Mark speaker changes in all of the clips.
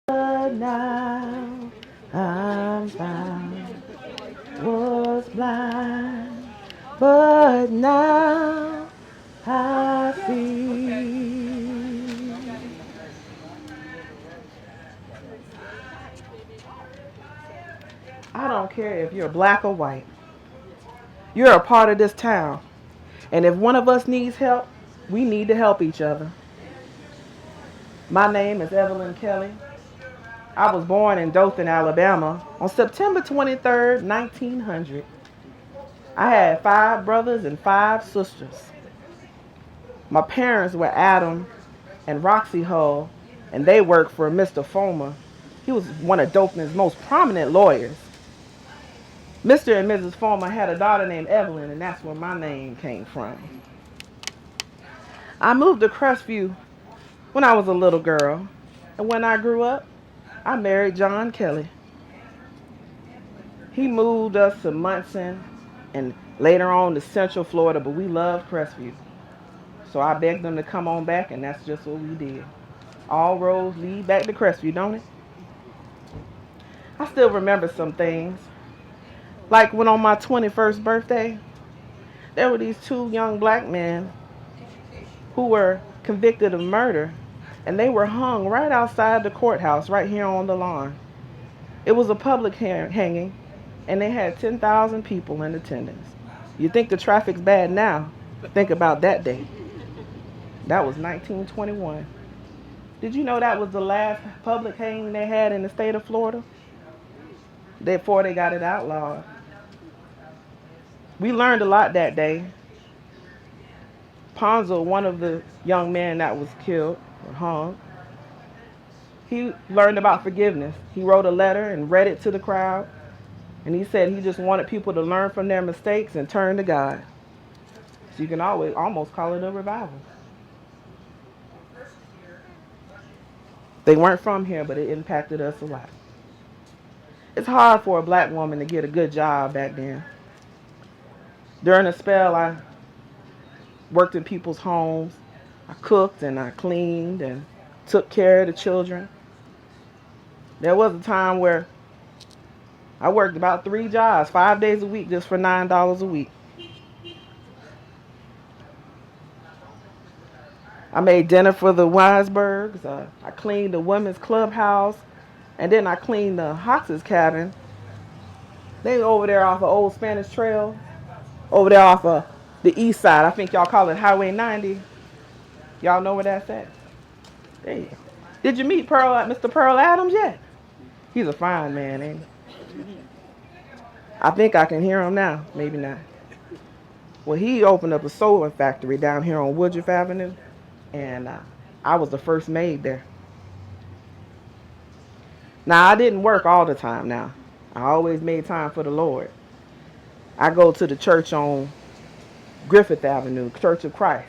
Speaker 1: But now I'm found, was blind, but now I see. I don't care if you're black or white. You're a part of this town. And if one of us needs help, we need to help each other. My name is Evelyn Kelley. I was born in Dothan, Alabama on September 23rd, 1900. I had 5 brothers and 5 sisters. My parents were Adam and Roxy Hull, and they worked for Mr. Fulmer. He was one of Dothan's most prominent lawyers. Mr. and Mrs. Fulmer had a daughter named Evelyn, and that's where my name came from. I moved to Crestview when I was a little girl, and when I grew up, I married John Kelly. He moved us to Munson and later on to Central Florida, but we loved Crestview. So I begged them to come on back, and that's just what we did. All roads lead back to Crestview, don't it? I still remember some things. Like when on my 21st birthday, there were these 2 young black men who were convicted of murder, and they were hung right outside the courthouse right here on the lawn. It was a public hanging, and they had 10,000 people in attendance. You think the traffic's bad now? Think about that day. That was 1921. Did you know that was the last public hanging they had in the state of Florida? Before they got it outlawed. We learned a lot that day. Ponzo, one of the young men that was killed or hung, he learned about forgiveness. He wrote a letter and read it to the crowd. And he said he just wanted people to learn from their mistakes and turn to God. So you can always almost call it a revival. They weren't from here, but it impacted us a lot. It's hard for a black woman to get a good job back then. During a spell, I worked in people's homes. I cooked and I cleaned and took care of the children. There was a time where I worked about 3 jobs, 5 days a week, just for $9 a week. I made dinner for the Weisbergs. I cleaned the women's clubhouse. And then I cleaned the Hawks' cabin. They over there off of Old Spanish Trail. Over there off of the east side. I think y'all call it Highway 90. Y'all know where that's at? There you go. Did you meet Mr. Pearl Adams yet? He's a fine man, ain't he? I think I can hear him now. Maybe not. Well, he opened up a sewing factory down here on Woodruff Avenue. And I was the first maid there. Now, I didn't work all the time now. I always made time for the Lord. I go to the church on Griffith Avenue, Church of Christ.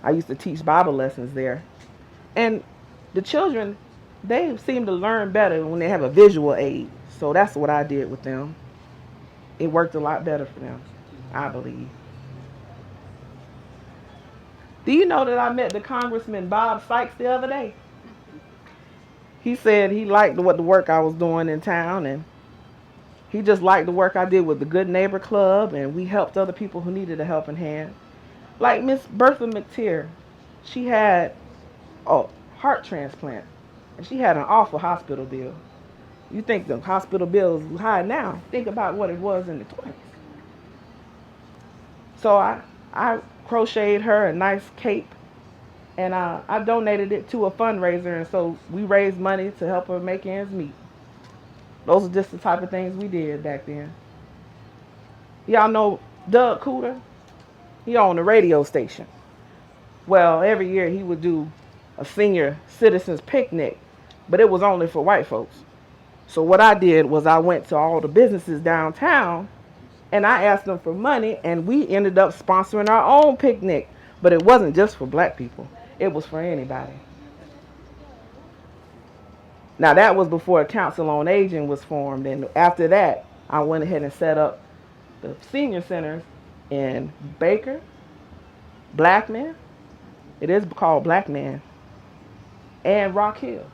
Speaker 1: I used to teach Bible lessons there. And the children, they seem to learn better when they have a visual aid. So that's what I did with them. It worked a lot better for them, I believe. Do you know that I met the Congressman Bob Sykes the other day? He said he liked the work I was doing in town, and he just liked the work I did with the Good Neighbor Club, and we helped other people who needed a helping hand. Like Miss Bertha McTeer, she had a heart transplant, and she had an awful hospital bill. You think the hospital bill is high now? Think about what it was in the 20s. So I crocheted her a nice cape, and I donated it to a fundraiser, and so we raised money to help her make ends meet. Those are just the type of things we did back then. Y'all know Doug Cooter? He owned a radio station. Well, every year he would do a senior citizens picnic, but it was only for white folks. So what I did was I went to all the businesses downtown, and I asked them for money, and we ended up sponsoring our own picnic. But it wasn't just for black people. It was for anybody. Now, that was before a council on aging was formed. And after that, I went ahead and set up the senior centers in Baker, Blackman. It is called Blackman. And Rock Hill.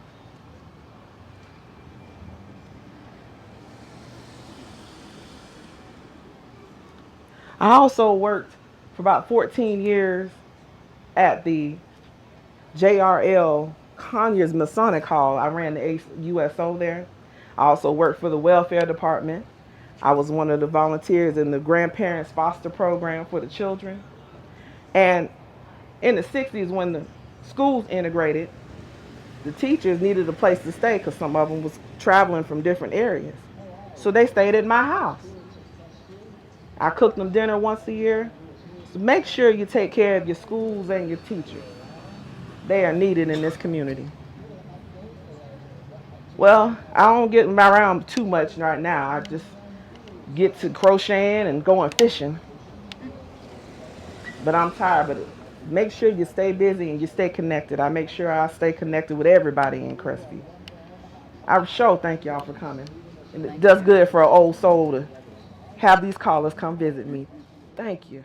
Speaker 1: I also worked for about 14 years at the JRL Conyers Masonic Hall. I ran the USO there. I also worked for the welfare department. I was one of the volunteers in the grandparents foster program for the children. And in the 60s, when the schools integrated, the teachers needed a place to stay because some of them was traveling from different areas. So they stayed at my house. I cooked them dinner once a year. So make sure you take care of your schools and your teachers. They are needed in this community. Well, I don't get around too much right now. I just get to crocheting and going fishing. But I'm tired. But make sure you stay busy and you stay connected. I make sure I stay connected with everybody in Crestview. I sure thank y'all for coming. And it does good for an old soul to have these callers come visit me. Thank you.